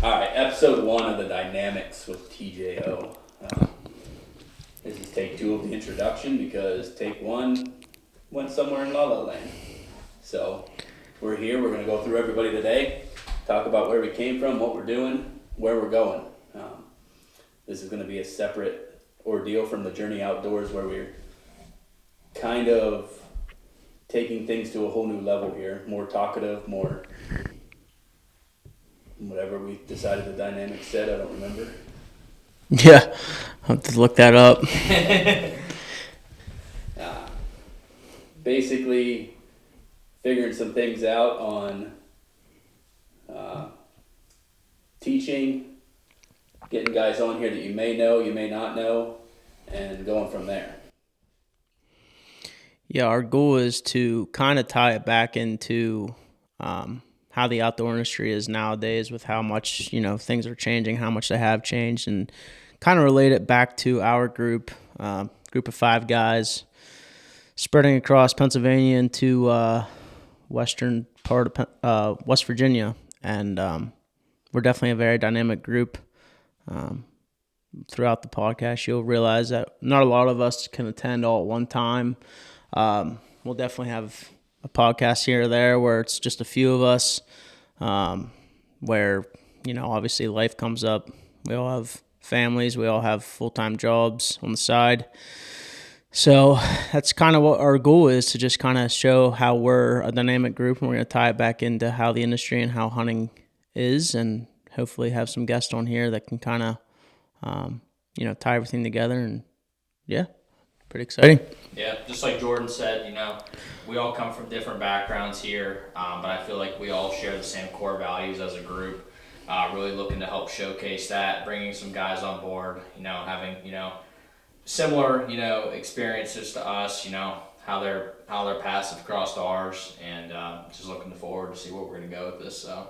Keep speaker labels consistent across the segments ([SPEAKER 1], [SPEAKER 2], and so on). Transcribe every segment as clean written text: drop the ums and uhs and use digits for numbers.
[SPEAKER 1] All right, episode 1 of the Dynamics with TJO. This is take 2 of the introduction because take 1 went somewhere in La La Land. So we're here, we're going to go through everybody today, talk about where we came from, what we're doing, where we're going. This is going to be a separate ordeal from the Journey Outdoors where we're kind of taking things to a whole new level here, more talkative, more whatever we decided the dynamic said, I don't remember.
[SPEAKER 2] Yeah, I'll have to look that up.
[SPEAKER 1] Basically, figuring some things out on teaching, getting guys on here that you may know, you may not know, and going from there.
[SPEAKER 2] Yeah, our goal is to kind of tie it back into how the outdoor industry is nowadays with how much, things are changing, how much they have changed, and kind of relate it back to our group of 5 guys spreading across Pennsylvania into western part of West Virginia. And we're definitely a very dynamic group. Throughout the podcast, you'll realize that not a lot of us can attend all at one time. We'll definitely have a podcast here or there where it's just a few of us, where, obviously life comes up. We all have families. We all have full-time jobs on the side. So that's kind of what our goal is, to just kind of show how we're a dynamic group, and we're going to tie it back into how the industry and how hunting is, and hopefully have some guests on here that can kind of, tie everything together. And yeah, pretty exciting.
[SPEAKER 3] Yeah, just like Jordan said, we all come from different backgrounds here, but I feel like we all share the same core values as a group. Really looking to help showcase that, bringing some guys on board, having, similar, experiences to us, how their paths have crossed ours, and just looking forward to see where we're going to go with this. So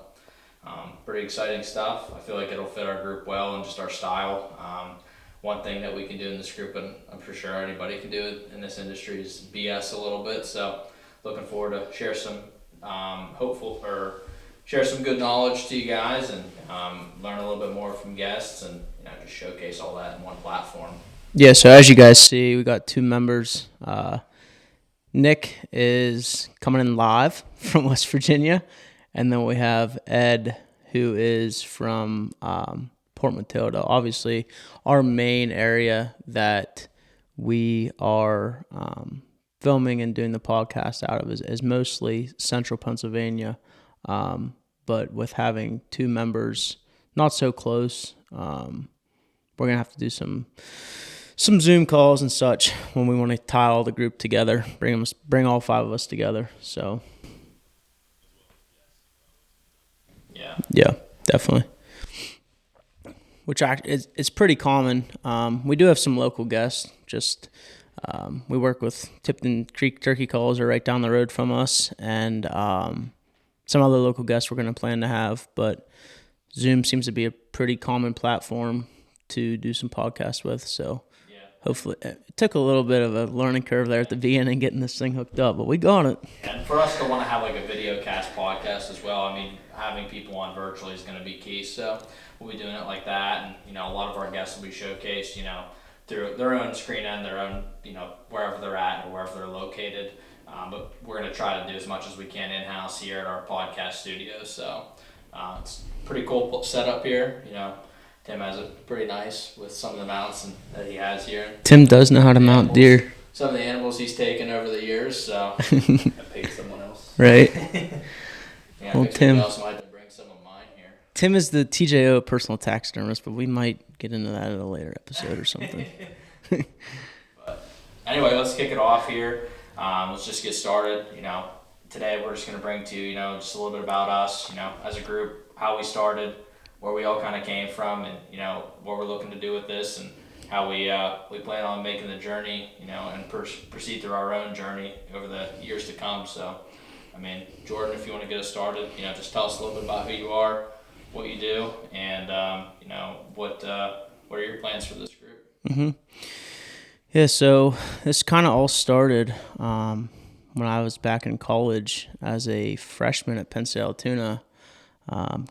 [SPEAKER 3] pretty exciting stuff. I feel like it'll fit our group well and just our style. One thing that we can do in this group, and I'm for sure anybody can do it in this industry, is BS a little bit. So looking forward to share some share some good knowledge to you guys, and learn a little bit more from guests, and just showcase all that in one platform.
[SPEAKER 2] Yeah, so as you guys see, we got 2 members. Nick is coming in live from West Virginia, and then we have Ed, who is from Port Matilda. Obviously, our main area that we are filming and doing the podcast out of is mostly central Pennsylvania, but with having 2 members not so close, we're going to have to do some Zoom calls and such when we want to tie all the group together, bring all 5 of us together. So yeah, definitely. Which it's pretty common. We do have some local guests. Just we work with Tipton Creek Turkey Calls, are right down the road from us, and some other local guests we're going to plan to have. But Zoom seems to be a pretty common platform to do some podcasts with. So hopefully, it took a little bit of a learning curve there at the beginning getting this thing hooked up, but we got it.
[SPEAKER 3] And for us to want to have like a video cast podcast as well, having people on virtually is going to be key. So we'll be doing it like that, and a lot of our guests will be showcased, through their own screen and their own, wherever they're at or wherever they're located. But we're going to try to do as much as we can in-house here at our podcast studio. So it's a pretty cool setup here. Tim has it pretty nice with some of the mounts that he has here.
[SPEAKER 2] Tim does know how to mount deer.
[SPEAKER 3] Some of the animals he's taken over the years, so
[SPEAKER 1] I paid someone else.
[SPEAKER 2] Right.
[SPEAKER 3] Yeah,
[SPEAKER 2] well, Tim.
[SPEAKER 3] We also might have to bring some of mine here.
[SPEAKER 2] Tim is the TJO personal taxidermist, but we might get into that in a later episode or something.
[SPEAKER 3] But anyway, let's kick it off here. Let's just get started. Today we're just going to bring to you, just a little bit about us, as a group, how we started, where we all kind of came from, and what we're looking to do with this, and how we plan on making the journey, and proceed through our own journey over the years to come. So, Jordan, if you want to get us started, just tell us a little bit about who you are, what you do, and what are your plans for this group?
[SPEAKER 2] Mm-hmm. Yeah, so this kind of all started when I was back in college as a freshman at Penn State Altoona.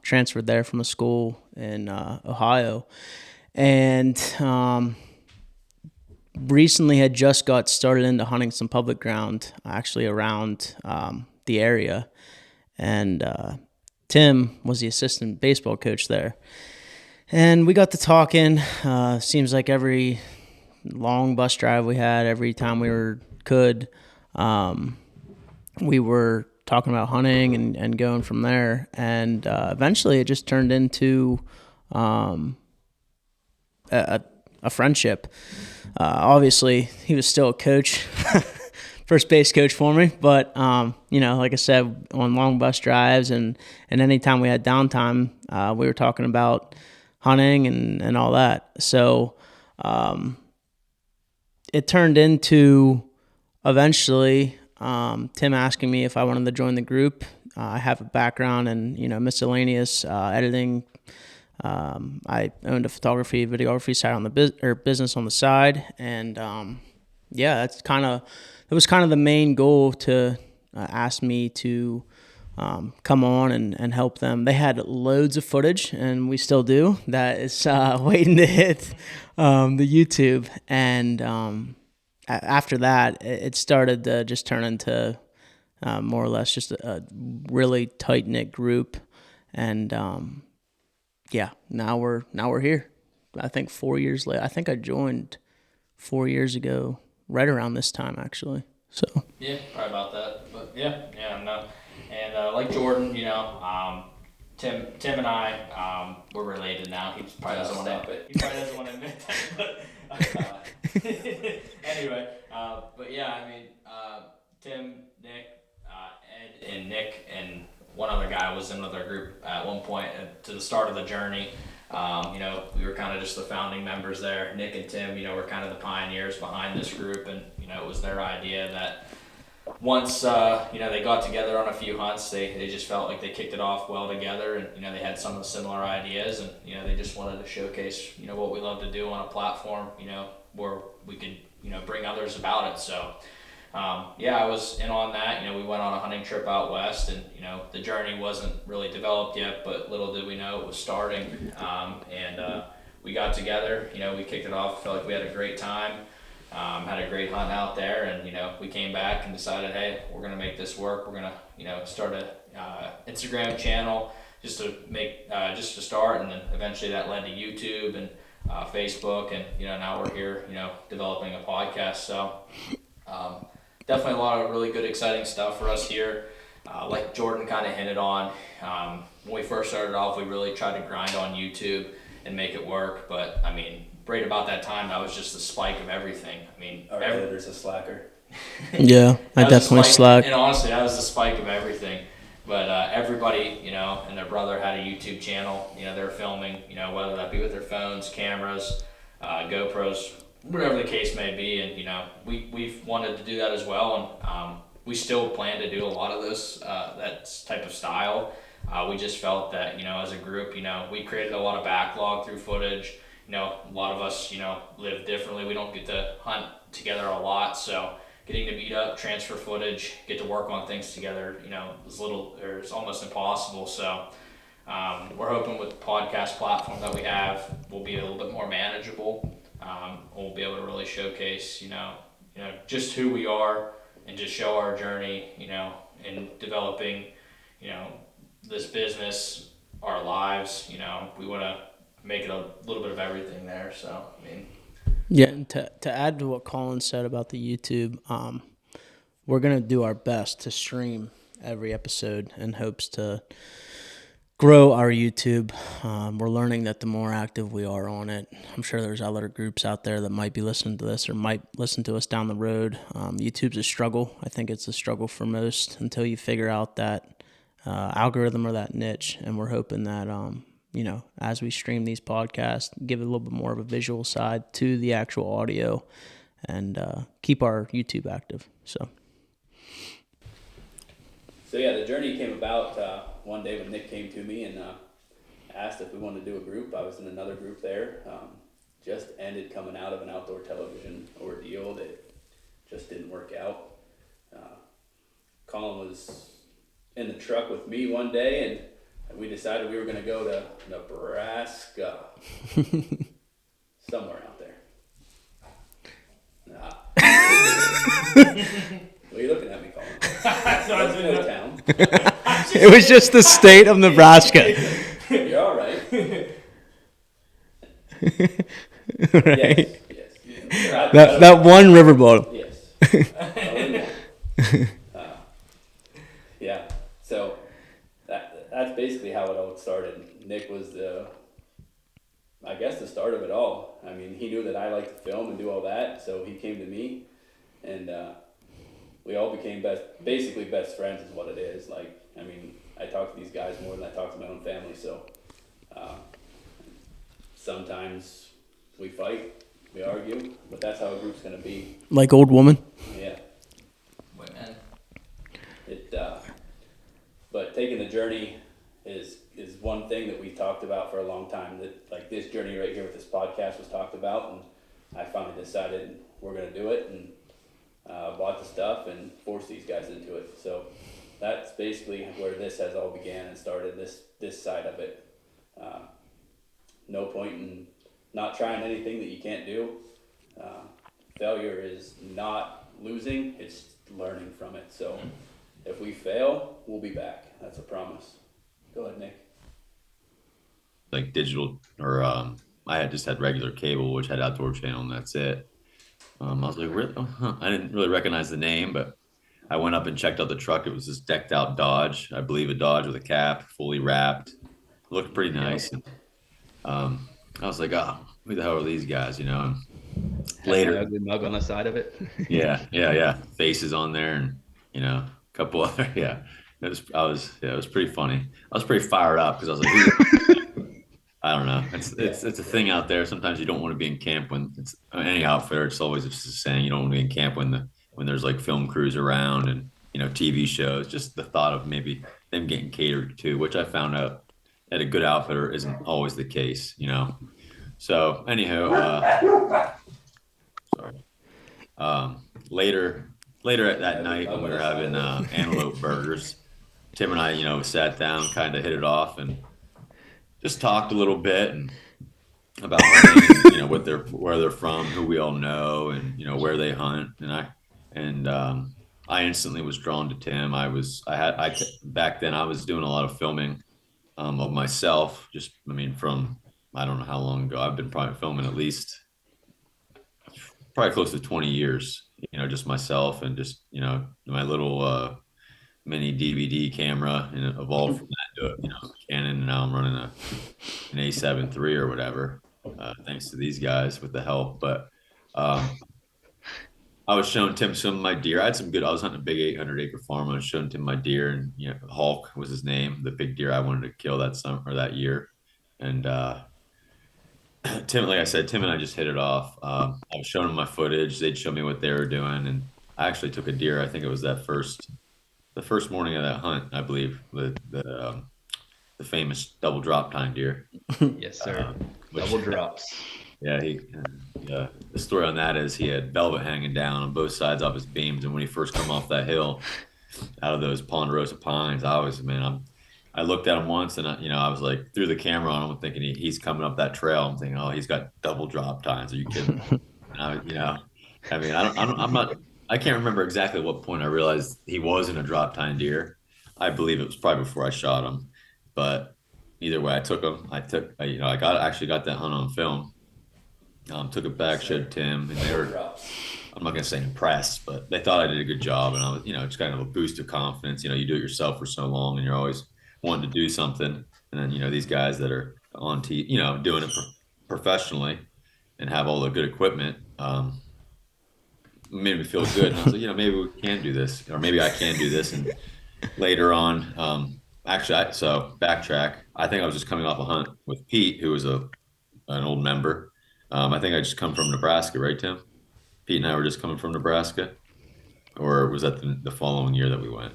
[SPEAKER 2] transferred there from a school in Ohio, and recently had just got started into hunting some public ground, actually around the area. And Tim was the assistant baseball coach there. And we got to talking. Seems like every long bus drive we had, every time could, we were talking about hunting and going from there. And eventually it just turned into a friendship. Obviously, he was still a coach, first base coach for me. But, like I said, on long bus drives and anytime we had downtime, we were talking about hunting and all that. So it turned into eventually Tim asking me if I wanted to join the group. I have a background in miscellaneous editing. I owned a photography, videography side on the business on the side, and that was kind of the main goal to ask me to come on and help them. They had loads of footage, and we still do. That is waiting to hit the YouTube, and after that, it started to just turn into more or less just a really tight knit group, and now we're here. I think 4 years later. I think I joined 4 years ago, right around this time actually. So
[SPEAKER 3] yeah, probably about that. But no. And like Jordan, Tim and I, we're related now. He probably doesn't want to. He probably doesn't want to admit that. But anyway, Tim, Nick, Ed, and Nick, and one other guy was in another group at one point to the start of the journey. We were kind of just the founding members there. Nick and Tim, were kind of the pioneers behind this group, and it was their idea that once they got together on a few hunts, they just felt like they kicked it off well together, and they had some of the similar ideas, and they just wanted to showcase what we love to do on a platform where we could bring others about it. So I was in on that. We went on a hunting trip out west, and the journey wasn't really developed yet, but little did we know it was starting. We got together. We kicked it off. Felt like we had a great time. Had a great hunt out there, and we came back and decided, hey, we're gonna make this work. We're gonna start a Instagram channel just to start, and then eventually that led to YouTube and Facebook, and now we're here developing a podcast. So definitely a lot of really good, exciting stuff for us here. Like Jordan kind of hinted on, when we first started off, we really tried to grind on YouTube and make it work. But right about that time, that was just the spike of everything.
[SPEAKER 1] Our editor's a slacker.
[SPEAKER 2] Yeah, I definitely slack.
[SPEAKER 3] And honestly, that was the spike of everything. But everybody, and their brother had a YouTube channel. They're filming, whether that be with their phones, cameras, GoPros, whatever the case may be. And we've wanted to do that as well, and we still plan to do a lot of this that type of style. We just felt that as a group, we created a lot of backlog through footage. A lot of us live differently. We don't get to hunt together a lot, so getting to meet up, transfer footage, get to work on things together, it's almost impossible. So we're hoping with the podcast platform that we have, we'll be a little bit more manageable. We'll be able to really showcase, just who we are, and just show our journey, in developing, this business, our lives. We want to make it a little bit of everything there. So
[SPEAKER 2] yeah, and to add to what Colin said about the YouTube, we're gonna do our best to stream every episode in hopes to grow our YouTube. We're learning that the more active we are on it, I'm sure there's other groups out there that might be listening to this or might listen to us down the road. YouTube's a struggle. I think it's a struggle for most until you figure out that algorithm or that niche. And we're hoping that, as we stream these podcasts, give it a little bit more of a visual side to the actual audio and keep our YouTube active. So
[SPEAKER 1] the journey came about one day when Nick came to me and asked if we wanted to do a group. I was in another group there, just ended coming out of an outdoor television ordeal that just didn't work out. Colin was in the truck with me one day, and we decided we were going to go to Nebraska, somewhere out there. Nah. What are you looking at me, Colin? That's no town.
[SPEAKER 2] It was just the state of Nebraska.
[SPEAKER 1] You're all right.
[SPEAKER 2] Right.
[SPEAKER 1] Yes.
[SPEAKER 2] That one riverboat.
[SPEAKER 1] Yes. Only one. Yeah. So that's basically how it all started. Nick was I guess the start of it all. I mean, he knew that I liked to film and do all that, so he came to me, and we all became basically best friends is what it is. Like, I mean, I talk to these guys more than I talk to my own family, so sometimes we fight, we argue, but that's how a group's gonna be.
[SPEAKER 2] Like old woman.
[SPEAKER 1] Yeah.
[SPEAKER 3] Women.
[SPEAKER 1] But taking the journey is one thing that we talked about for a long time. That like this journey right here with this podcast was talked about, and I finally decided we're gonna do it, and bought the stuff and forced these guys into it. So that's basically where this has all began and started. This side of it. No point in not trying anything that you can't do. Failure is not losing; it's learning from it. So if we fail, we'll be back. That's a promise. Go ahead, Nick.
[SPEAKER 4] Like digital, or I had just had regular cable, which had Outdoor Channel, and that's it. I was like, really? I didn't really recognize the name, but I went up and checked out the truck. It was this decked out Dodge, I believe a Dodge with a cap, fully wrapped. Looked pretty nice. And, I was like, oh, who the hell are these guys? You know. And later,
[SPEAKER 5] an ugly mug on the side of it.
[SPEAKER 4] yeah, faces on there, and a couple other, yeah. It was pretty funny. I was pretty fired up because I was like, I don't know. It's a thing out there. Sometimes you don't want to be in camp when it's any outfitter. It's always just a saying you don't want to be in camp when there's like film crews around and TV shows. Just the thought of maybe them getting catered to, which I found out at a good outfitter isn't always the case. So anywho, sorry. Later at that night when we were having antelope burgers, Tim and I sat down, kind of hit it off, and just talked a little bit and about where they're from, who we all know, and where they hunt. And I instantly was drawn to Tim. Back then I was doing a lot of filming of myself. From I don't know how long ago. I've been probably filming at least probably close to 20 years. Just myself and just my little mini DVD camera, and it evolved from that to Canon, and now I'm running an A7 III or whatever, thanks to these guys with the help. But I was showing Tim some of my deer. I was hunting a big 800-acre farm. I was showing Tim my deer, and Hulk was his name, the big deer I wanted to kill that summer or that year. And Tim, like I said, Tim and I just hit it off. I was showing them my footage. They'd show me what they were doing, and I actually took a deer. I think it was the first morning of that hunt, I believe, the famous double drop tine deer.
[SPEAKER 5] Yes, sir. Double drops.
[SPEAKER 4] Yeah, the story on that is he had velvet hanging down on both sides off his beams, and when he first come off that hill, out of those ponderosa pines, I looked at him once, and I was like, threw the camera on him, thinking he's coming up that trail. I'm thinking, oh, he's got double drop tines. Are you kidding? I can't remember exactly what point I realized he wasn't a drop tine deer. I believe it was probably before I shot him, but either way, I took him. I actually got that hunt on film. Took it back, showed Tim, and they were, I'm not gonna say impressed, but they thought I did a good job, and I was, it's kind of a boost of confidence. You do it yourself for so long, and you're always wanting to do something, and then these guys that are on doing it professionally and have all the good equipment. Made me feel good, and I was like, maybe we can do this, or maybe I can do this. And later on, so backtrack. I think I was just coming off a hunt with Pete, who was an old member. I think I just come from Nebraska, right, Tim? Pete and I were just coming from Nebraska, or was that the following year that we went?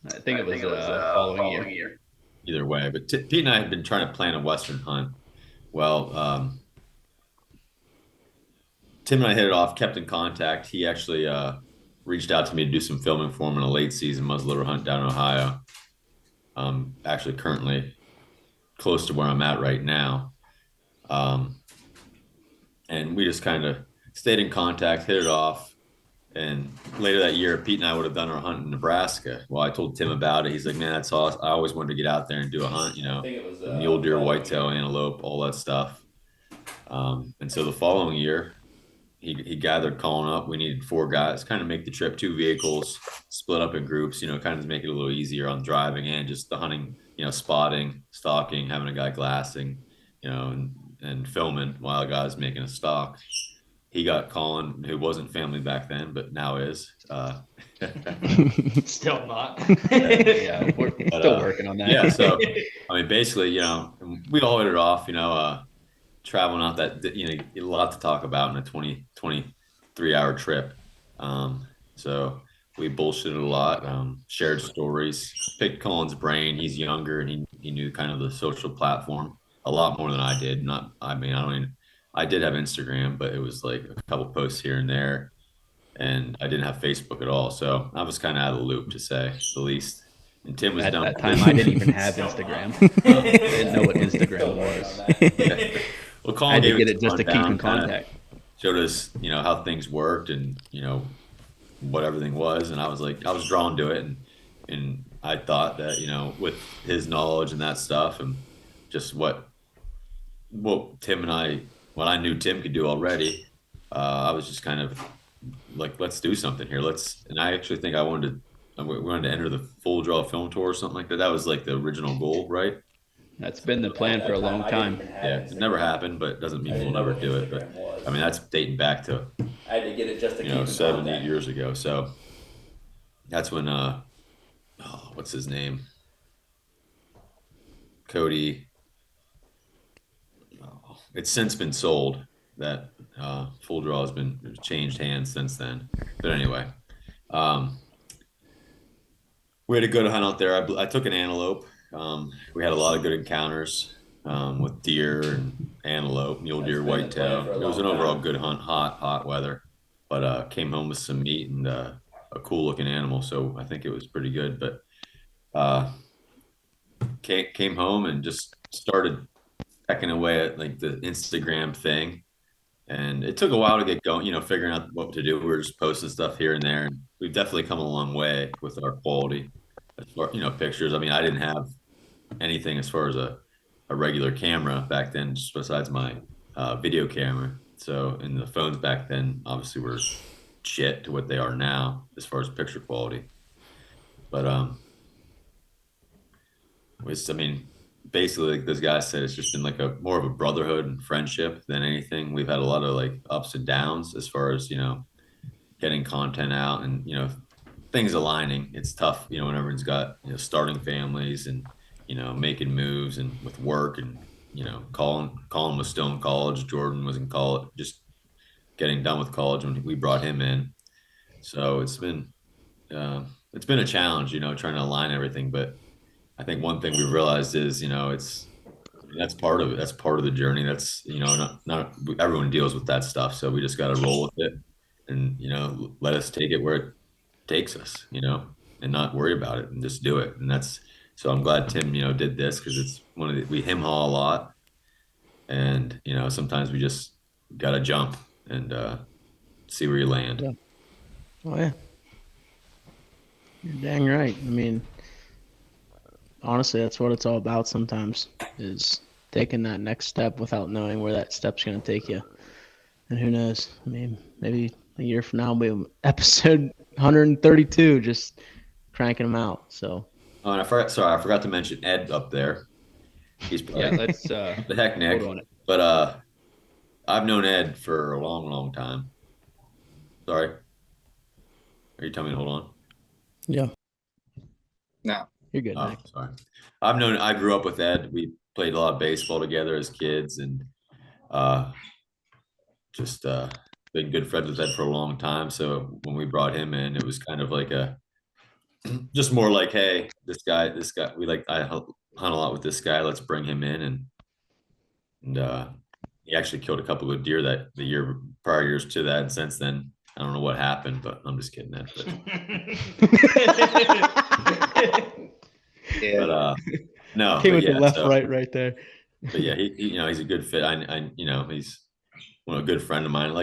[SPEAKER 5] I think it was following year.
[SPEAKER 4] Either way, but Pete and I had been trying to plan a Western hunt. Well, Tim and I hit it off, kept in contact. He actually reached out to me to do some filming for him in a late season muzzleloader hunt down in Ohio. actually currently close to where I'm at right now. Um, and we just kind of stayed in contact, hit it off. And later that year, Pete and I would have done our hunt in Nebraska. Well, I told Tim about it. He's like, man, that's awesome. I always wanted to get out there and do a hunt,
[SPEAKER 1] I think it was
[SPEAKER 4] mule deer,
[SPEAKER 1] following
[SPEAKER 4] whitetail,
[SPEAKER 1] year.
[SPEAKER 4] antelope, all that stuff. And so the following year, he gathered calling up. We needed 4 guys, kind of make the trip, 2 vehicles, split up in groups, kind of make it a little easier on driving and just the hunting, spotting, stalking, having a guy glassing, and filming while a guy's making a stalk. He got Colin, who wasn't family back then, but now is.
[SPEAKER 3] Still not.
[SPEAKER 5] Yeah, we're still working on that.
[SPEAKER 4] Yeah, so I mean, basically, we all hit it off. Traveling out that a lot to talk about in a 23 hour trip. So we bullshitted a lot, shared stories, picked Colin's brain. He's younger and he knew kind of the social platform a lot more than I did. Not, I mean, I did have Instagram, but it was like a couple posts here and there, and I didn't have Facebook at all. So I was kind of out of the loop, to say the least. And Tim was
[SPEAKER 5] At
[SPEAKER 4] done.
[SPEAKER 5] that time, I didn't even have Instagram. I didn't know what Instagram was.
[SPEAKER 4] Yeah. Well,
[SPEAKER 5] I
[SPEAKER 4] Colin
[SPEAKER 5] had to
[SPEAKER 4] gave
[SPEAKER 5] get
[SPEAKER 4] us
[SPEAKER 5] it just to
[SPEAKER 4] a
[SPEAKER 5] keep in
[SPEAKER 4] rundown, kinda
[SPEAKER 5] contact.
[SPEAKER 4] showed us, how things worked and, what everything was. And I was like, I was drawn to it. And I thought that, with his knowledge and that stuff and just what what I knew Tim could do already, I was just kind of like, let's do something here. And I actually think we wanted to enter the full draw film tour or something like that. That was like the original goal, right?
[SPEAKER 5] That's been the plan for a long time.
[SPEAKER 4] Yeah, it never happened, but it doesn't mean we'll never do it. But I mean, that's dating back to,
[SPEAKER 1] I had to get it just to keep in
[SPEAKER 4] 7,
[SPEAKER 1] contact.
[SPEAKER 4] 8 years ago. So that's when, what's his name? Cody. Oh, it's since been sold. That full draw has been changed hands since then. But anyway, we had a good hunt out there. I took an antelope. We had a lot of good encounters with deer and antelope, mule deer,
[SPEAKER 1] That's been the plan
[SPEAKER 4] whitetail.
[SPEAKER 1] for a
[SPEAKER 4] It was an
[SPEAKER 1] long
[SPEAKER 4] overall
[SPEAKER 1] time.
[SPEAKER 4] good hunt, hot weather, but came home with some meat and a cool looking animal. So I think it was pretty good. But came home and just started pecking away at like the Instagram thing. And it took a while to get going, figuring out what to do. We were just posting stuff here and there. And we've definitely come a long way with our quality as far, pictures. I mean, I didn't have anything as far as a regular camera back then, just besides my video camera. So, and the phones back then obviously were shit to what they are now as far as picture quality. But I mean, basically, like those guys said, it's just been like a more of a brotherhood and friendship than anything. We've had a lot of like ups and downs as far as getting content out and things aligning. It's tough, when everyone's got starting families and making moves and with work and Colin was still in college. Jordan was in college, just getting done with college when we brought him in. So it's been a challenge, trying to align everything. But I think one thing we've realized is, that's part of it. That's part of the journey. That's, not everyone deals with that stuff. So we just got to roll with it and, let us take it where it takes us, and not worry about it and just do it. And so I'm glad Tim, did this because it's we him haul a lot. And, sometimes we just got to jump and see where you land.
[SPEAKER 2] Yeah. Oh yeah, you're dang right. I mean, honestly, that's what it's all about sometimes, is taking that next step without knowing where that step's going to take you. And who knows? I mean, maybe a year from now, we'll be episode 132, just cranking them out. So,
[SPEAKER 4] Oh, and I forgot to mention Ed up there. He's probably
[SPEAKER 5] Yeah, let's
[SPEAKER 4] the heck, Nick.
[SPEAKER 5] hold on it.
[SPEAKER 4] But I've known Ed for a long time. Sorry. Are you telling me to hold on?
[SPEAKER 2] yeah.
[SPEAKER 3] No.
[SPEAKER 2] You're good,
[SPEAKER 4] Oh,
[SPEAKER 2] Nick.
[SPEAKER 4] sorry. I grew up with Ed. We played a lot of baseball together as kids and just been good friends with Ed for a long time. So when we brought him in, it was kind of like just more like, hey, this guy, I hunt a lot with this guy. Let's bring him in. And he actually killed a couple of deer the prior years to that. And since then, I don't know what happened, but I'm just kidding. That. But
[SPEAKER 6] Yeah.
[SPEAKER 4] No,
[SPEAKER 2] Came
[SPEAKER 4] but
[SPEAKER 2] with the
[SPEAKER 4] yeah,
[SPEAKER 2] left,
[SPEAKER 4] so,
[SPEAKER 2] right there.
[SPEAKER 4] but yeah, he's a good fit. He's a good friend of mine.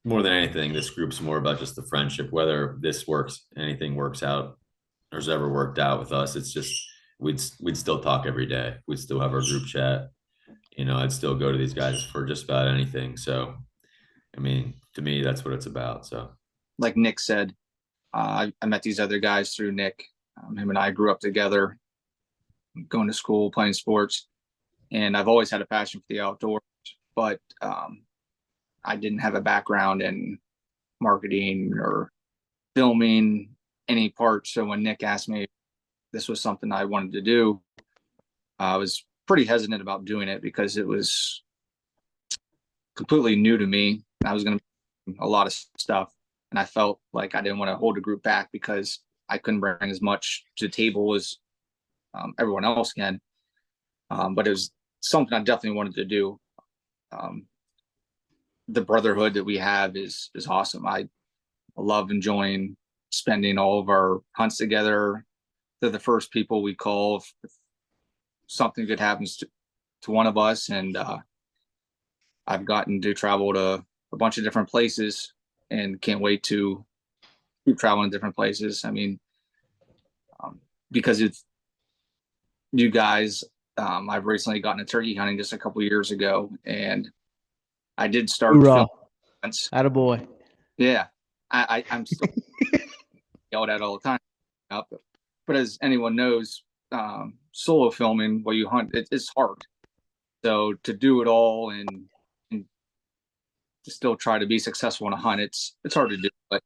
[SPEAKER 4] More than anything, this group's more about just the friendship. Whether anything works out, or has ever worked out with us, it's just we'd still talk every day. We'd still have our group chat. I'd still go to these guys for just about anything. So, I mean, to me, that's what it's about. So,
[SPEAKER 6] like Nick said, I met these other guys through Nick. Him and I grew up together, going to school, playing sports, and I've always had a passion for the outdoors, but I didn't have a background in marketing or filming any part. So when Nick asked me if this was something I wanted to do, I was pretty hesitant about doing it because it was completely new to me. I was going to do a lot of stuff, and I felt like I didn't want to hold the group back because I couldn't bring as much to the table as everyone else can. But it was something I definitely wanted to do. The brotherhood that we have is awesome. I love enjoying spending all of our hunts together. They're the first people we call if something good happens to one of us, and I've gotten to travel to a bunch of different places and can't wait to keep traveling to different places. I mean, because it's you guys, I've recently gotten a turkey hunting just a couple years ago, and I did start
[SPEAKER 2] Hoorah.
[SPEAKER 6] filming.
[SPEAKER 2] Attaboy.
[SPEAKER 6] Yeah, I'm still yelled at all the time. But as anyone knows, solo filming while you hunt, it's hard. So to do it all and to still try to be successful in a hunt, it's hard to do. But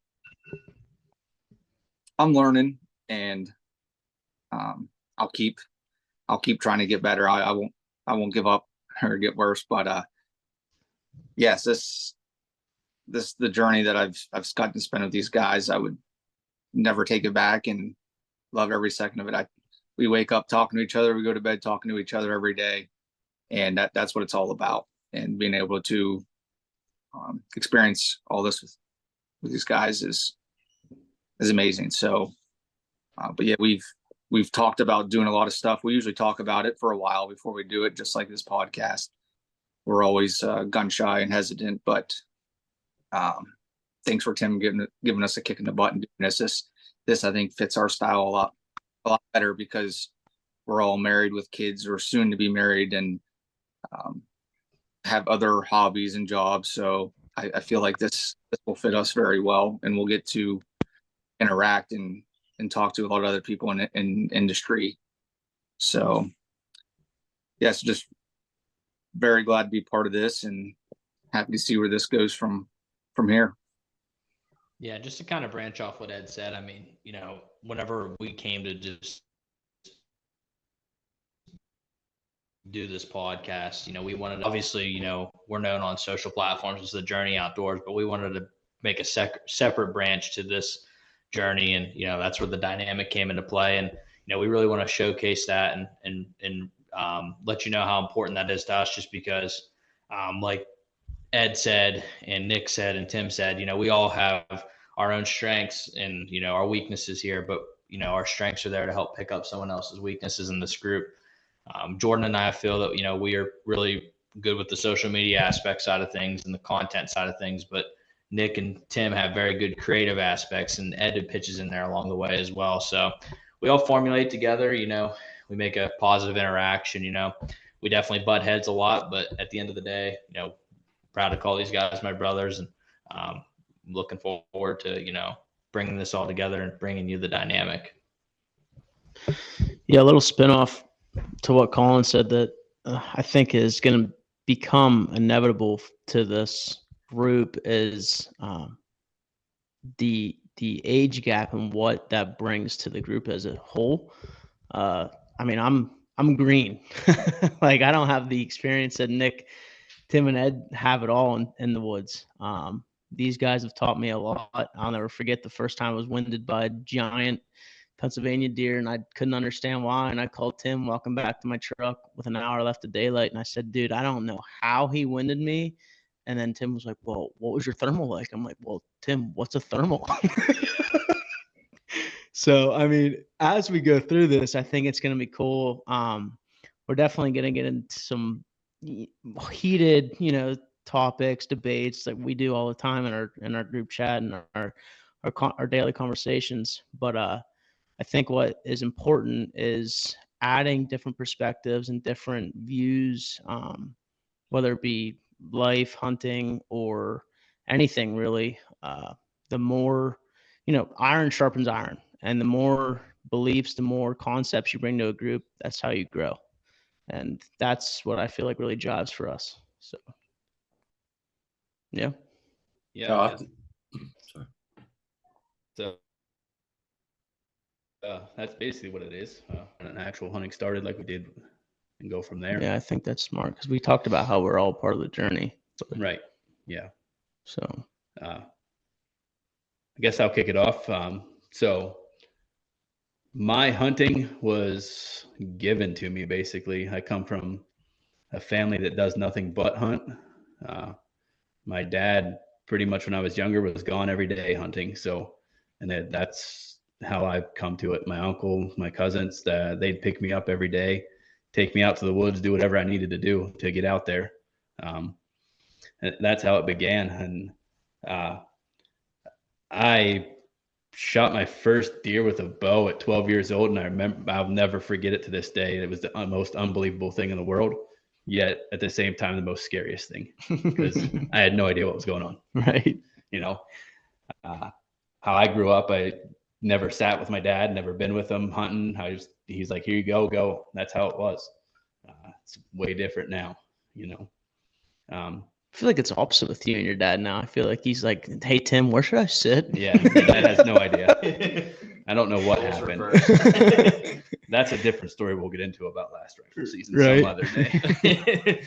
[SPEAKER 6] I'm learning, and I'll keep trying to get better. I won't give up or get worse. But yes, this the journey that I've gotten to spend with these guys. I would never take it back, and love every second of it. We wake up talking to each other, we go to bed talking to each other every day, and that's what it's all about. And being able to experience all this with these guys is amazing. So, but yeah, we've talked about doing a lot of stuff. We usually talk about it for a while before we do it, just like this podcast. We're always gun shy and hesitant, but thanks for Tim giving us a kick in the butt and doing this. This I think fits our style a lot better because we're all married with kids or soon to be married, and have other hobbies and jobs. So I feel like this will fit us very well, and we'll get to interact and talk to a lot of other people in industry. So yes, just very glad to be part of this, and happy to see where this goes from here.
[SPEAKER 3] Yeah, just to kind of branch off what Ed said, I mean, whenever we came to just do this podcast, we wanted, obviously, we're known on social platforms as the Journey Outdoors, but we wanted to make a separate branch to this journey. And, that's where the dynamic came into play. And, we really want to showcase that and let you know how important that is to us, just because, like Ed said, and Nick said, and Tim said, we all have our own strengths and, our weaknesses here, but, our strengths are there to help pick up someone else's weaknesses in this group. Jordan and I feel that, we are really good with the social media aspect side of things and the content side of things, but Nick and Tim have very good creative aspects, and Ed pitches in there along the way as well. So we all formulate together, we make a positive interaction, we definitely butt heads a lot, but at the end of the day, proud to call these guys my brothers, and looking forward to, bringing this all together and bringing you the dynamic.
[SPEAKER 2] Yeah, a little spinoff to what Colin said that I think is going to become inevitable to this group is the age gap and what that brings to the group as a whole. I mean, I'm green. Like, I don't have the experience that Nick, Tim, and Ed have it all in the woods. These guys have taught me a lot. I'll never forget the first time I was winded by a giant Pennsylvania deer, and I couldn't understand why. And I called Tim walking back to my truck with an hour left of daylight, and I said, dude, I don't know how he winded me. And then Tim was like, well, what was your thermal like? I'm like, well, Tim, what's a thermal? So, I mean, as we go through this, I think it's going to be cool. We're definitely going to get into some heated, topics, debates like we do all the time in our group chat and our daily conversations. But I think what is important is adding different perspectives and different views, whether it be life, hunting, or anything really. The more, iron sharpens iron, and the more beliefs, the more concepts you bring to a group, that's how you grow. And that's what I feel like really jives for us. So, yeah.
[SPEAKER 5] Yeah.
[SPEAKER 4] Oh,
[SPEAKER 5] That's,
[SPEAKER 4] sorry.
[SPEAKER 5] so that's basically what it is. When an actual hunting started, like we did, and go from there.
[SPEAKER 2] Yeah, I think that's smart because we talked about how we're all part of the journey.
[SPEAKER 5] Right. Yeah.
[SPEAKER 2] So,
[SPEAKER 5] I guess I'll kick it off. So my hunting was given to me, basically. I come from a family that does nothing but hunt. My dad, pretty much when I was younger, was gone every day hunting. So, and that's how I've come to it. My uncle, my cousins, they'd pick me up every day, take me out to the woods, do whatever I needed to do to get out there. And that's how it began. And I shot my first deer with a bow at 12 years old, and I'll never forget it to this day. It was the most unbelievable thing in the world, yet at the same time the most scariest thing, because I had no idea what was going on.
[SPEAKER 2] right.
[SPEAKER 5] How I grew up, I never sat with my dad, never been with him hunting. He's like, here you go. That's how it was. It's way different now.
[SPEAKER 2] I feel like it's opposite with you and your dad now. I feel like he's like, "Hey Tim, where should I sit?"
[SPEAKER 5] Yeah, my dad has no idea. I don't know what happened. That's a different story we'll get into about last rifle season some other day.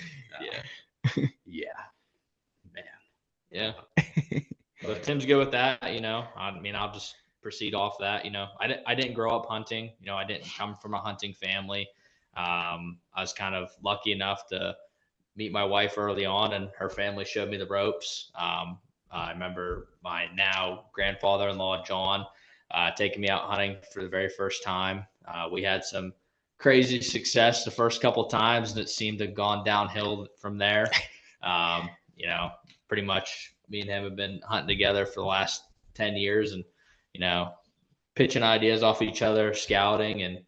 [SPEAKER 5] Yeah, man.
[SPEAKER 3] Yeah. But if Tim's good with that, I'll just proceed off that. I didn't grow up hunting. I didn't come from a hunting family. I was kind of lucky enough to meet my wife early on, and her family showed me the ropes. I remember my now grandfather-in-law, John, taking me out hunting for the very first time. We had some crazy success the first couple of times, and it seemed to have gone downhill from there. Pretty much me and him have been hunting together for the last 10 years and, pitching ideas off each other, scouting. And,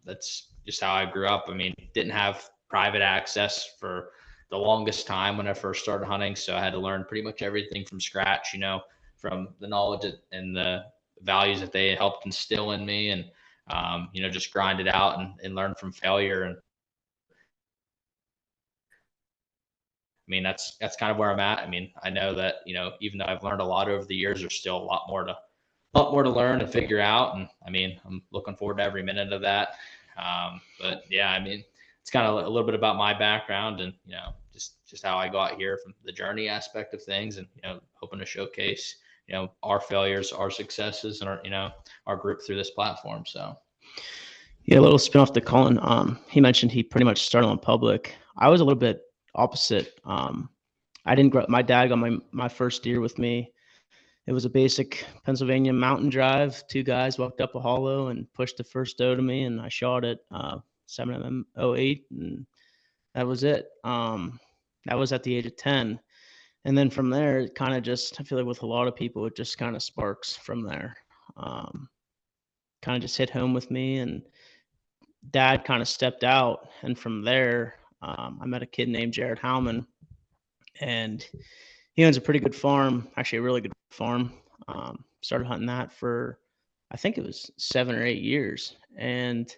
[SPEAKER 3] that's just how I grew up. I mean, didn't have private access for the longest time when I first started hunting. So I had to learn pretty much everything from scratch, from the knowledge and the values that they helped instill in me, and, just grind it out and learn from failure. And I mean, that's kind of where I'm at. I mean, I know that, even though I've learned a lot over the years, there's still a lot more to learn and figure out. And I mean, I'm looking forward to every minute of that. But yeah, I mean, it's kind of a little bit about my background and, just how I got here from the journey aspect of things, and, hoping to showcase, our failures, our successes, and our group through this platform. So.
[SPEAKER 2] Yeah, a little spin off to Colin. He mentioned he pretty much started on public. I was a little bit opposite. I didn't grow. My dad got my first deer with me. It was a basic Pennsylvania mountain drive. Two guys walked up a hollow and pushed the first doe to me, and I shot it 7mm 08, and that was it. That was at the age of 10. And then from there, it kind of just, I feel like with a lot of people, it just kind of sparks from there. Kind of just hit home with me, and dad kind of stepped out. And from there, I met a kid named Jared Howman, and he owns a pretty good farm, actually a really good farm. Started hunting that for, I think it was 7 or 8 years, and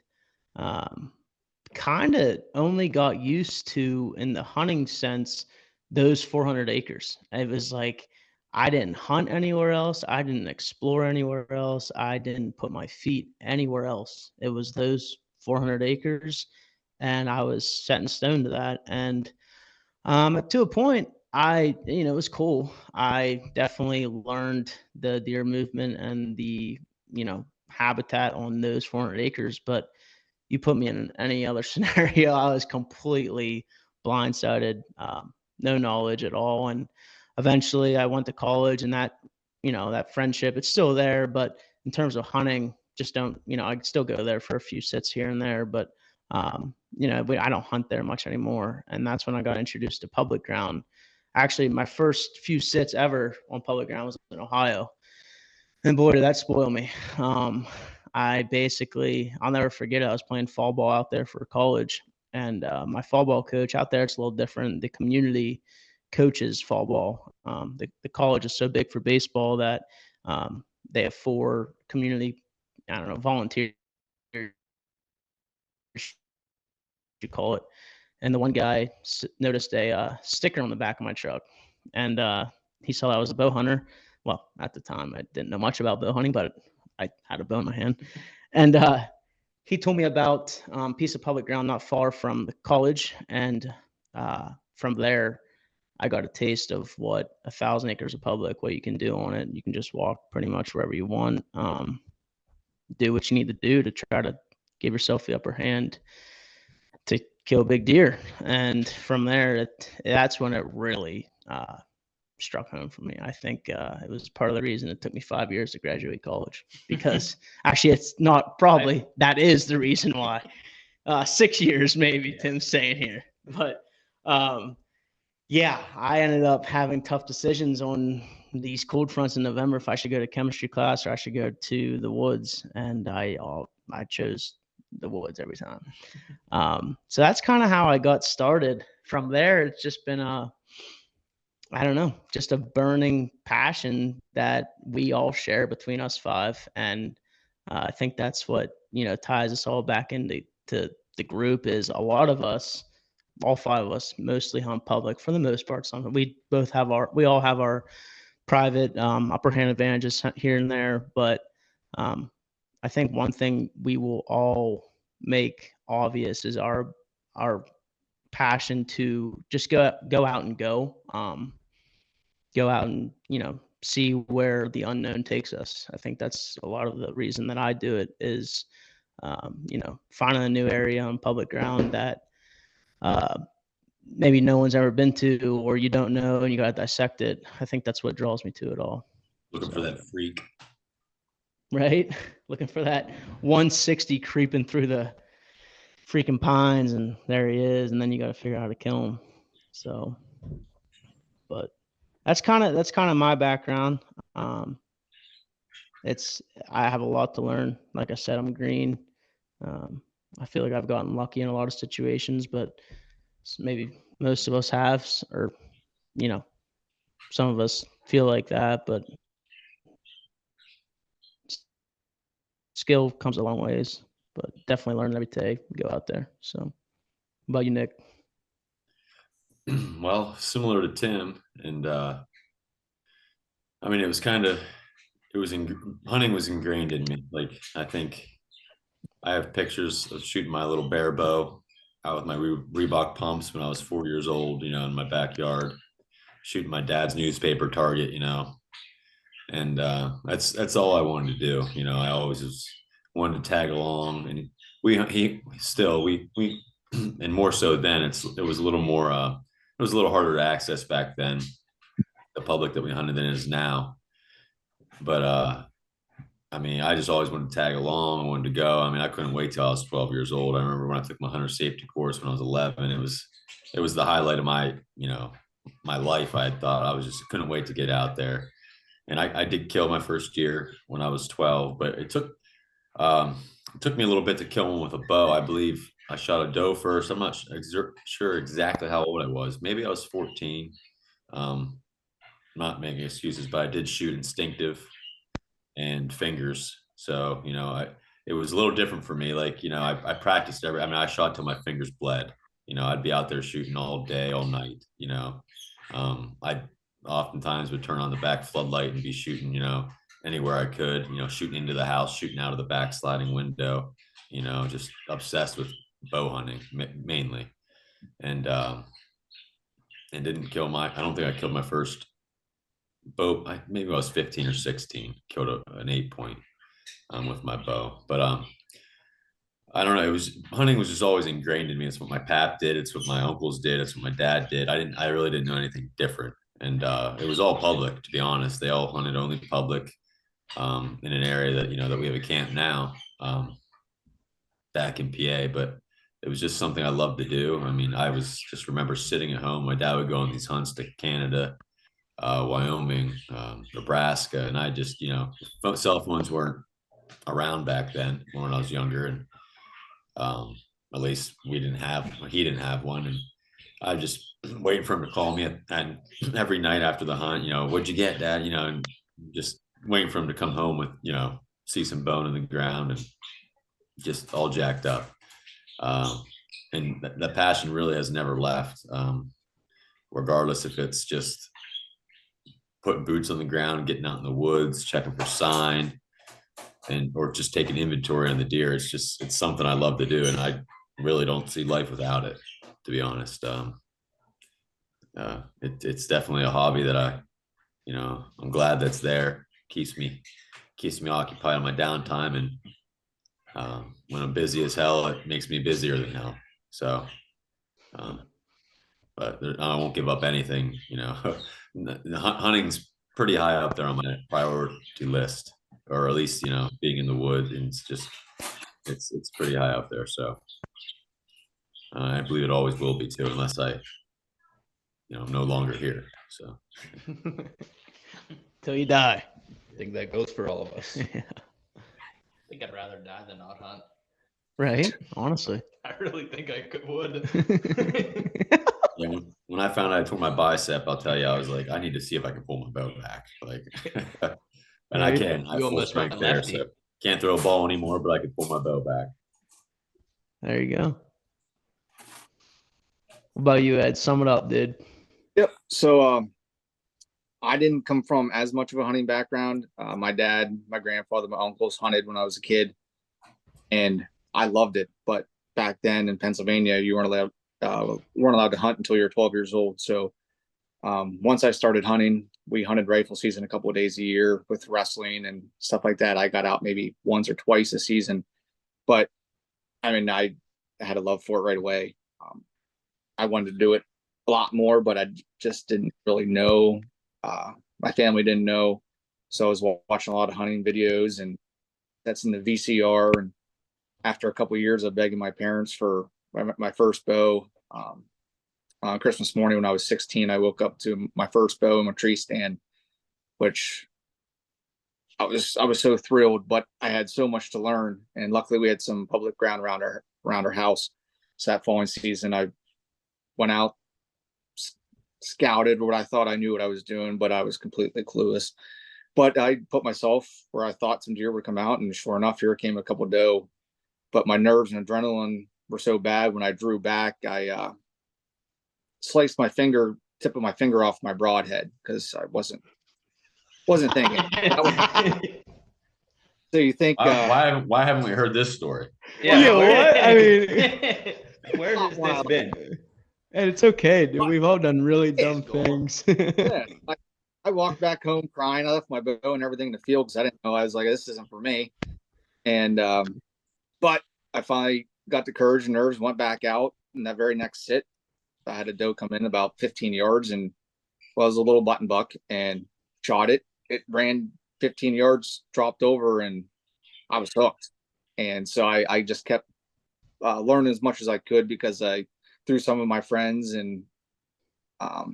[SPEAKER 2] kind of only got used to, in the hunting sense, those 400 acres. It was like, I didn't hunt anywhere else. I didn't explore anywhere else. I didn't put my feet anywhere else. It was those 400 acres, and I was set in stone to that. And to a point, it was cool. I definitely learned the deer movement and the, habitat on those 400 acres. But you put me in any other scenario, I was completely blindsided, no knowledge at all. And eventually I went to college, and that friendship, it's still there, but in terms of hunting, just don't, I still go there for a few sits here and there, but, I don't hunt there much anymore. And that's when I got introduced to public ground. Actually, my first few sits ever on public ground was in Ohio. And boy, did that spoil me. I'll never forget it. I was playing fall ball out there for college. And my fall ball coach out there, it's a little different. The community coaches fall ball. The college is so big for baseball that they have 4 community, volunteers, you call it. And the one guy noticed a sticker on the back of my truck, and he saw I was a bow hunter. Well, at the time, I didn't know much about bow hunting, but I had a bow in my hand. And he told me about a piece of public ground not far from the college. And from there, I got a taste of what 1,000 acres of public, what you can do on it. You can just walk pretty much wherever you want, do what you need to do to try to give yourself the upper hand to kill a big deer. And from there, that's when it really struck home for me. I think it was part of the reason it took me 5 years to graduate college, because actually it's not probably, that is the reason why. 6 years maybe, yeah. Tim's saying here. But yeah, I ended up having tough decisions on these cold fronts in November if I should go to chemistry class or I should go to the woods. And I chose the woods every time. So that's kind of how I got started. From there, it's just been just a burning passion that we all share between us 5. And I think that's what, ties us all back into the group. Is a lot of us, all 5 of us, mostly hunt public for the most part. We all have our private upper hand advantages here and there. But I think one thing we will all make obvious is our passion to just go out and go out and, see where the unknown takes us. I think that's a lot of the reason that I do it is, finding a new area on public ground that maybe no one's ever been to, or you don't know, and you got to dissect it. I think that's what draws me to it all.
[SPEAKER 4] Looking for that freak.
[SPEAKER 2] Right? Looking for that 160 creeping through the freaking pines, and there he is, and then you got to figure out how to kill him. So, but that's kind of my background. I have a lot to learn. Like I said, I'm green. I feel like I've gotten lucky in a lot of situations, but maybe most of us have, or some of us feel like that, but skill comes a long ways. But definitely learn every day, go out there. So, what about you, Nick?
[SPEAKER 4] Well, similar to Tim, and I mean, hunting was ingrained in me. Like, I think I have pictures of shooting my little bear bow out with my Reebok pumps when I was 4 years old, in my backyard, shooting my dad's newspaper target, and that's all I wanted to do. I always just wanted to tag along, and we and more so then it was a little more it was a little harder to access back then, the public that we hunted than it is now. But I mean, I just always wanted to tag along. I wanted to go. I mean, I couldn't wait till I was 12 years old. I remember when I took my hunter safety course when I was 11. It was the highlight of my my life. I thought I couldn't wait to get out there. And I did kill my first deer when I was 12, but it took me a little bit to kill one with a bow. I believe I shot a doe first. I'm not sure exactly how old I was. Maybe I was 14. Not making excuses, but I did shoot instinctive and fingers. So, it was a little different for me. Like, I practiced I shot till my fingers bled. I'd be out there shooting all day, all night, I oftentimes would turn on the back floodlight and be shooting, anywhere I could, shooting into the house, shooting out of the back sliding window, just obsessed with bow hunting mainly. And didn't kill I don't think I killed my first bow. Maybe I was 15 or 16, killed an 8-point with my bow. But I don't know. Hunting was just always ingrained in me. It's what my pap did. It's what my uncles did. It's what my dad did. I really didn't know anything different. And it was all public, to be honest. They all hunted only public. in an area that, that we have a camp now, back in PA, but it was just something I loved to do. I mean, I was just remember sitting at home. My dad would go on these hunts to Canada, Wyoming, Nebraska, and I just, cell phones weren't around back then when I was younger, and at least he didn't have one, and I just waiting for him to call me, and every night after the hunt, what'd you get, Dad? And just waiting for him to come home with, see some bone in the ground and just all jacked up. And the passion really has never left, regardless if it's just putting boots on the ground, getting out in the woods, checking for sign, or just taking inventory on the deer. It's something I love to do, and I really don't see life without it, to be honest. It's definitely a hobby that I'm glad that's there. Keeps me occupied on my downtime, and when I'm busy as hell, it makes me busier than hell. So, but I won't give up anything. Hunting's pretty high up there on my priority list, or at least being in the woods, and it's pretty high up there. So I believe it always will be too, unless I I'm no longer here. So
[SPEAKER 2] Till you die.
[SPEAKER 5] I think that goes for all of us.
[SPEAKER 2] Yeah.
[SPEAKER 3] I think I'd rather die than not hunt.
[SPEAKER 2] Right? Honestly.
[SPEAKER 3] I really think I would.
[SPEAKER 4] yeah, when I found out I tore my bicep, I'll tell you, I was like, I need to see if I can pull my bow back. Like, and I
[SPEAKER 2] Right.
[SPEAKER 4] can. I have
[SPEAKER 3] You
[SPEAKER 4] full
[SPEAKER 3] almost went
[SPEAKER 4] strength there,
[SPEAKER 3] lefty.
[SPEAKER 4] so can't throw a ball anymore, but I can pull my bow back.
[SPEAKER 2] There you go. What about you, Ed? Sum it up, dude.
[SPEAKER 6] Yep. So I didn't come from as much of a hunting background. My dad, my grandfather, my uncles hunted when I was a kid, and I loved it. But back then in Pennsylvania, you weren't allowed to hunt until you were 12 years old. So once I started hunting, we hunted rifle season a couple of days a year with wrestling and stuff like that. I got out maybe once or twice a season, but I mean, I had a love for it right away. I wanted to do it a lot more, but I just didn't really know. My family didn't know. So I was watching a lot of hunting videos, and that's in the VCR. And after a couple of years of begging my parents for my first bow, on Christmas morning when I was 16, I woke up to my first bow in my tree stand, which I was so thrilled, but I had so much to learn. And luckily we had some public ground around our house. So that following season, I went out, scouted what I thought I knew what I was doing, but I was completely clueless. But I put myself where I thought some deer would come out, and sure enough, here came a couple of doe. But my nerves and adrenaline were so bad when I drew back, I sliced my tip of my finger off my broadhead because I wasn't thinking. So you think
[SPEAKER 4] Why haven't we heard this story?
[SPEAKER 2] Yeah, what? I mean,
[SPEAKER 5] Where has this been?
[SPEAKER 2] and it's okay, dude. We've all done really dumb
[SPEAKER 6] cool.
[SPEAKER 2] things.
[SPEAKER 6] yeah, I walked back home crying. I left my bow and everything in the field because I didn't know. I was like, this isn't for me. And but I finally got the courage and nerves, went back out, and that very next sit, I had a doe come in about 15 yards, and was a little button buck, and shot it. It ran 15 yards, dropped over, and I was hooked. And so I just kept learning as much as I could because I through some of my friends, and I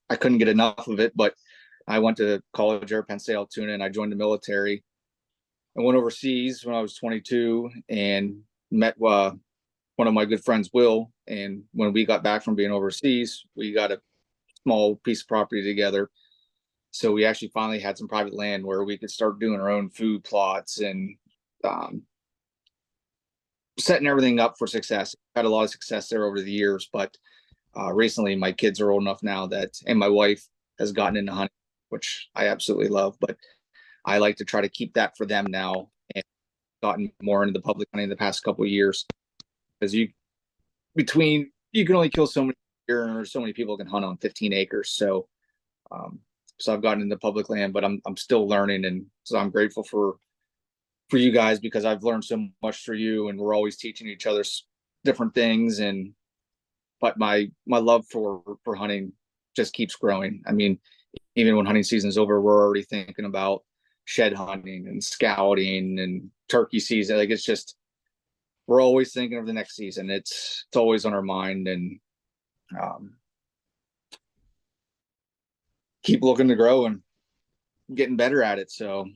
[SPEAKER 6] couldn't get enough of it. But I went to college there, Penn State Altoona, and I joined the military. I went overseas when I was 22 and met one of my good friends, Will. And when we got back from being overseas, we got a small piece of property together. So we actually finally had some private land where we could start doing our own food plots and setting everything up for success. Had a lot of success there over the years, but recently my kids are old enough now and my wife has gotten into hunting, which I absolutely love, but I like to try to keep that for them now, and gotten more into the public hunting the past couple of years because you can only kill so many deer, and so many people can hunt on 15 acres. So I've gotten into public land, but I'm still learning, and so I'm grateful for you guys because I've learned so much through you, and we're always teaching each other different things. But my love for hunting just keeps growing. I mean, even when hunting season's over, we're already thinking about shed hunting and scouting and turkey season. Like it's just, we're always thinking of the next season. It's always on our mind, and um, keep looking to grow and getting better at it. So,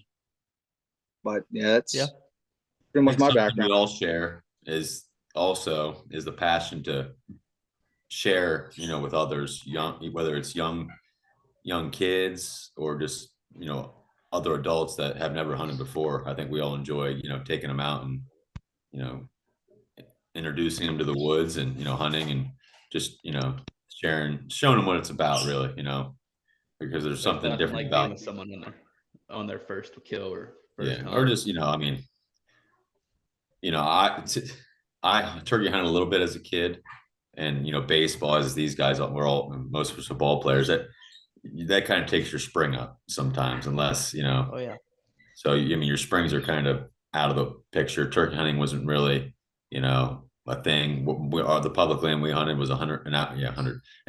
[SPEAKER 6] but yeah, that's
[SPEAKER 2] Yeah.
[SPEAKER 6] pretty
[SPEAKER 4] I
[SPEAKER 6] much
[SPEAKER 4] think
[SPEAKER 6] my
[SPEAKER 4] something
[SPEAKER 6] background.
[SPEAKER 4] we all share is the passion to share, with others, whether it's young kids or just, other adults that have never hunted before. I think we all enjoy, taking them out and, you know, introducing them to the woods and, hunting and just, showing them what it's about really, because there's
[SPEAKER 5] There's
[SPEAKER 4] something
[SPEAKER 5] nothing
[SPEAKER 4] different
[SPEAKER 5] like being
[SPEAKER 4] about,
[SPEAKER 5] with someone on their first kill or first
[SPEAKER 4] yeah. Or
[SPEAKER 5] hunt.
[SPEAKER 4] just, I mean, I turkey hunted a little bit as a kid, and baseball, as these guys, most of us are ball players. That kind of takes your spring up sometimes, unless
[SPEAKER 2] Oh yeah.
[SPEAKER 4] So I mean, your springs are kind of out of the picture. Turkey hunting wasn't really, a thing. The public land we hunted was 100 an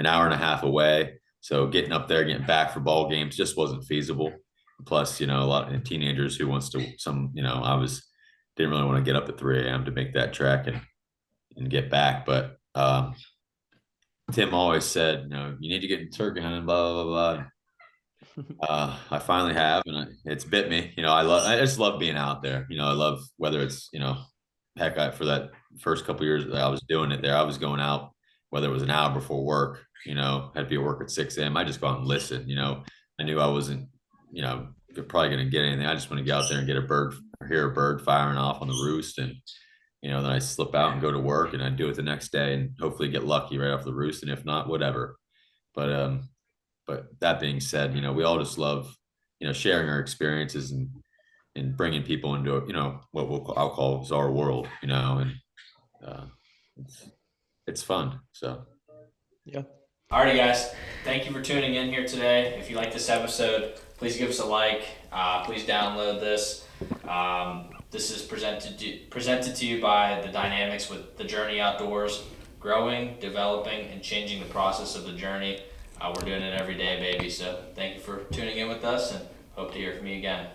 [SPEAKER 4] hour and a half away. So getting up there, getting back for ball games just wasn't feasible. Plus, a lot of teenagers who wants to I was didn't really want to get up at 3 a.m. to make that trek and get back. But Tim always said, you need to get in turkey hunting, blah blah blah blah. I finally have, and it's bit me. I just love being out there. I love whether it's, heck, for that first couple years that I was doing it there, I was going out, whether it was an hour before work, had to be at work at 6 a.m. I just go out and listen. I knew I wasn't, probably going to get anything. I just want to get out there and get a bird or hear a bird firing off on the roost. And, then I slip out and go to work, and I do it the next day and hopefully get lucky right off the roost. And if not, whatever. But that being said, we all just love, sharing our experiences and bringing people into, what I'll call is our world, and uh, it's, it's fun. So
[SPEAKER 2] Yeah.
[SPEAKER 3] Alrighty, guys. Thank you for tuning in here today. If you like this episode, please give us a like. Please download this. This is presented to you by the Dynamics with the Journey Outdoors, growing, developing, and changing the process of the journey. We're doing it every day, baby. So thank you for tuning in with us, and hope to hear from you again.